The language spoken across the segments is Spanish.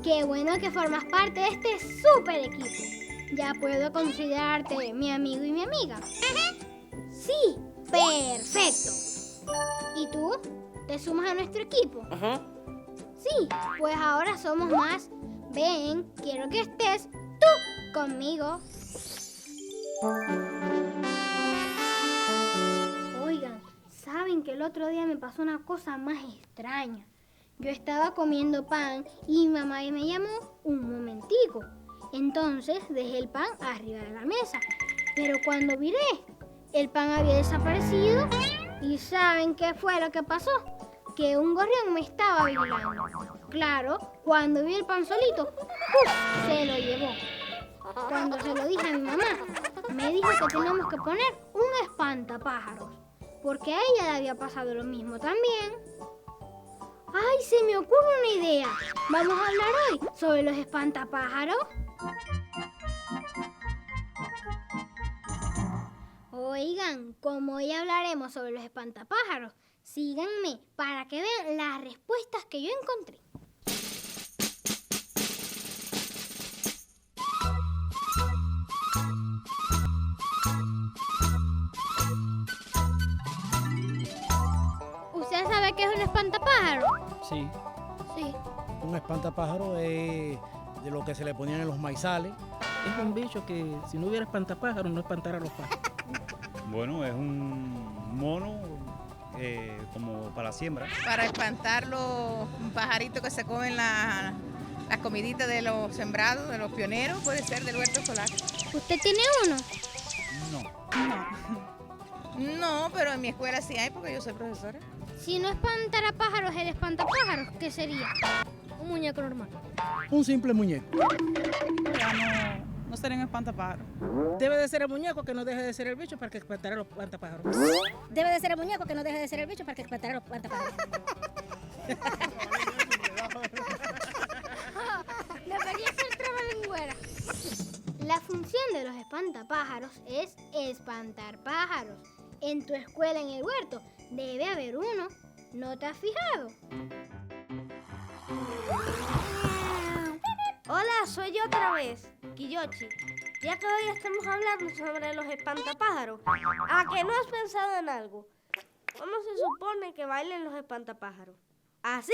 Qué bueno que formas parte de este súper equipo. Ya puedo considerarte mi amigo y mi amiga. Sí, perfecto. ¿Y tú? ¿Te sumas a nuestro equipo? Sí, pues ahora somos más. Ven, quiero que estés tú conmigo. Oigan, ¿saben que el otro día me pasó una cosa más extraña? Yo estaba comiendo pan y mi mamá me llamó un momentico. Entonces dejé el pan arriba de la mesa. Pero cuando viré, el pan había desaparecido. ¿Y saben qué fue lo que pasó? Que un gorrión me estaba vigilando. Claro, cuando vi el pan solito, ¡puf!, se lo llevó. Cuando se lo dije a mi mamá, me dijo que teníamos que poner un espantapájaros, porque a ella le había pasado lo mismo también. ¡Ay, se me ocurre una idea! ¿Vamos a hablar hoy sobre los espantapájaros? Oigan, como hoy hablaremos sobre los espantapájaros, síganme para que vean las respuestas que yo encontré. ¿Usted sabe qué es un espantapájaro? Sí, Sí. un espantapájaro es de lo que se le ponían en los maizales. Es un bicho que si no hubiera espantapájaros no espantara a los pájaros. Bueno, es un mono como para la siembra. Para espantar los pajaritos que se comen las comiditas de los sembrados, de los pioneros, puede ser del huerto escolar. ¿Usted tiene uno? No, pero en mi escuela sí hay porque yo soy profesora. Si no espantara pájaros, el espantapájaros, ¿qué sería? Un muñeco normal. Un simple muñeco. Ya no sería un espantapájaros. Debe de ser el muñeco que no deje de ser el bicho para que espantara a los espantapájaros. Debe de ser el muñeco que no deje de ser el bicho para que espantara a los espantapájaros. Debería ser trabalengüera. La función de los espantapájaros es espantar pájaros. En tu escuela, en el huerto, debe haber uno. ¿No te has fijado? Hola, soy yo otra vez, Kiyoshi. Ya que hoy estamos hablando sobre los espantapájaros, ¿a que no has pensado en algo? ¿Cómo se supone que bailen los espantapájaros? ¿Así?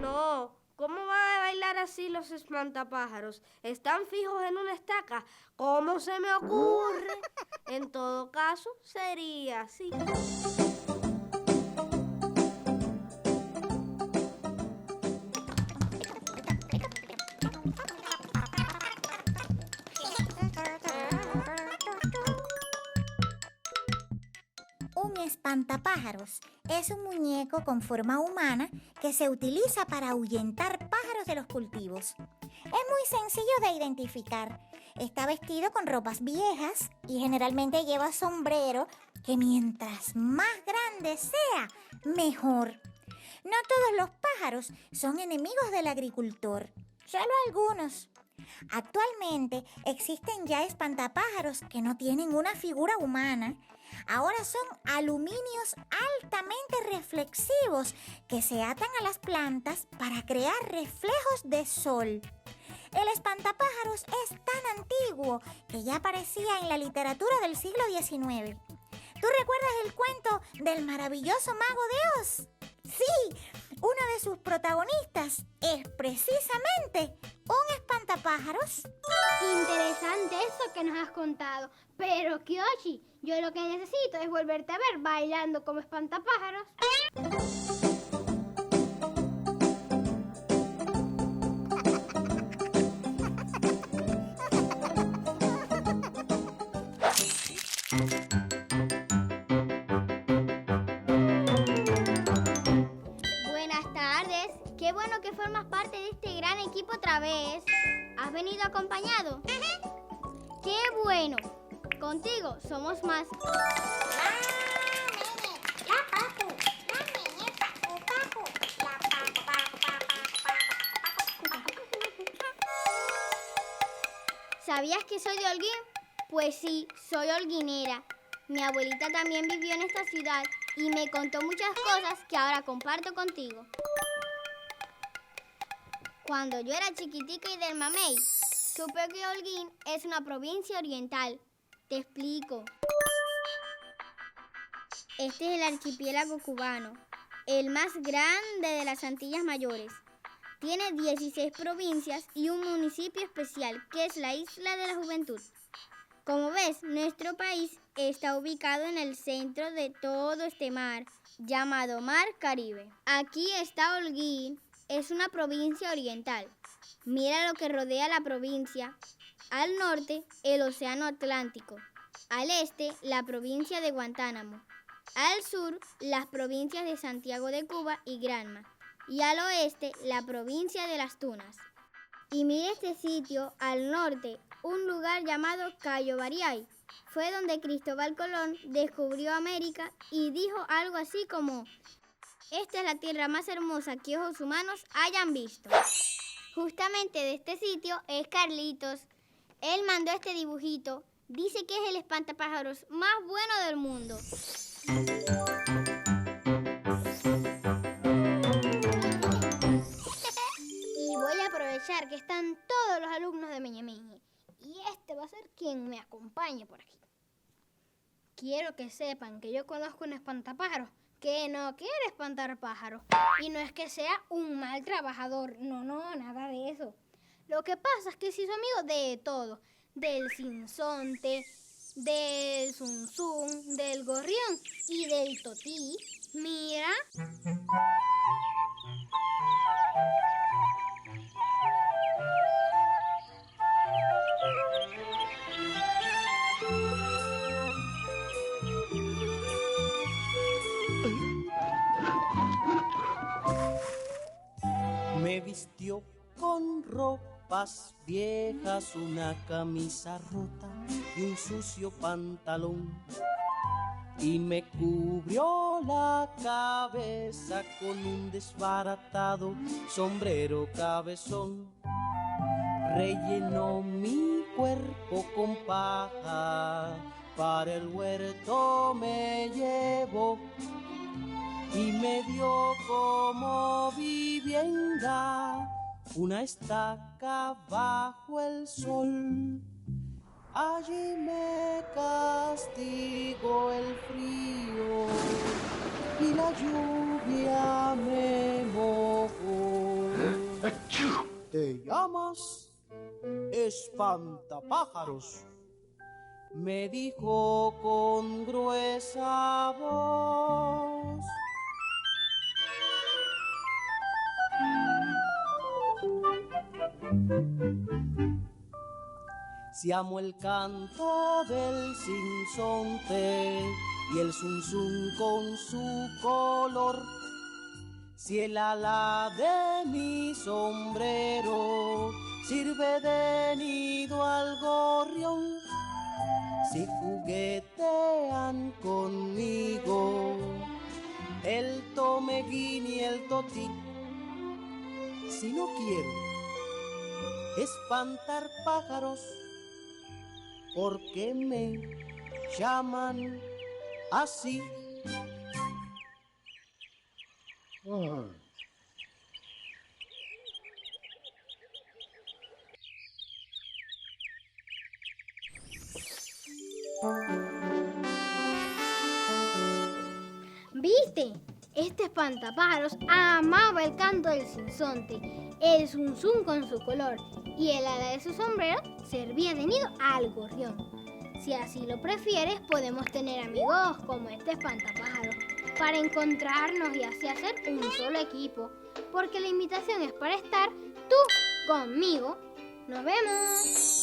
No, ¿cómo van a bailar así los espantapájaros? ¿Están fijos en una estaca? ¿Cómo se me ocurre? En todo caso, sería así. Un espantapájaros es un muñeco con forma humana que se utiliza para ahuyentar pájaros de los cultivos. Es muy sencillo de identificar. Está vestido con ropas viejas y generalmente lleva sombrero, que mientras más grande sea, mejor. No todos los pájaros son enemigos del agricultor, solo algunos. Actualmente existen ya espantapájaros que no tienen una figura humana. Ahora son aluminios altamente reflexivos que se atan a las plantas para crear reflejos de sol. El espantapájaros es tan antiguo que ya aparecía en la literatura del siglo XIX. ¿Tú recuerdas el cuento del maravilloso mago de Oz? Sí, uno de sus protagonistas es precisamente un espantapájaros. Interesante eso que nos has contado. Pero, Kiyoshi, yo lo que necesito es volverte a ver bailando como espantapájaros. Buenas tardes. Qué bueno que formas parte de este gran equipo otra vez. ¿Has venido acompañado? ¡Qué bueno! Contigo somos más. ¿Sabías que soy de Holguín? Pues sí, soy holguinera. Mi abuelita también vivió en esta ciudad y me contó muchas cosas que ahora comparto contigo. Cuando yo era chiquitica y del mamey, supe que Holguín es una provincia oriental. Te explico. Este es el archipiélago cubano, el más grande de las Antillas Mayores. Tiene 16 provincias y un municipio especial, que es la Isla de la Juventud. Como ves, nuestro país está ubicado en el centro de todo este mar, llamado Mar Caribe. Aquí está Holguín, es una provincia oriental. Mira lo que rodea la provincia. Al norte, el Océano Atlántico. Al este, la provincia de Guantánamo. Al sur, las provincias de Santiago de Cuba y Granma. Y al oeste, la provincia de Las Tunas. Y mira este sitio, al norte, un lugar llamado Cayo Bariay. Fue donde Cristóbal Colón descubrió América y dijo algo así como: esta es la tierra más hermosa que ojos humanos hayan visto. Justamente de este sitio es Carlitos. Él mandó este dibujito. Dice que es el espantapájaros más bueno del mundo. Y voy a aprovechar que están todos los alumnos de Meñe Meñe. Y este va a ser quien me acompañe por aquí. Quiero que sepan que yo conozco un espantapájaros que no quiere espantar pájaros. Y no es que sea un mal trabajador. No, nada de eso. Lo que pasa es que se hizo amigo de todo. Del sinsonte, del zunzún, del gorrión y del totí. Mira. Me vistió con ropas viejas, una camisa rota y un sucio pantalón, y me cubrió la cabeza con un desbaratado sombrero cabezón. Rellenó mi cuerpo con paja, para el huerto me llevó y me dio como vivienda una estaca bajo el sol. Allí me castigó el frío y la lluvia me mojó. ¿Te llamas espantapájaros?, me dijo con gruesa voz. Si amo el canto del sinsonte y el zunzún con su color, si el ala de mi sombrero sirve de nido al gorrión, si juguetean conmigo el tomeguín y el totí, si no quiero espantar pájaros, ¿por qué me llaman así? ¿Viste? Este espantapájaros amaba el canto del sinsonte, el zunzún con su color y el ala de su sombrero servía de nido al gorrión. Si así lo prefieres, podemos tener amigos como este espantapájaros para encontrarnos y así hacer un solo equipo, porque la invitación es para estar tú conmigo. ¡Nos vemos!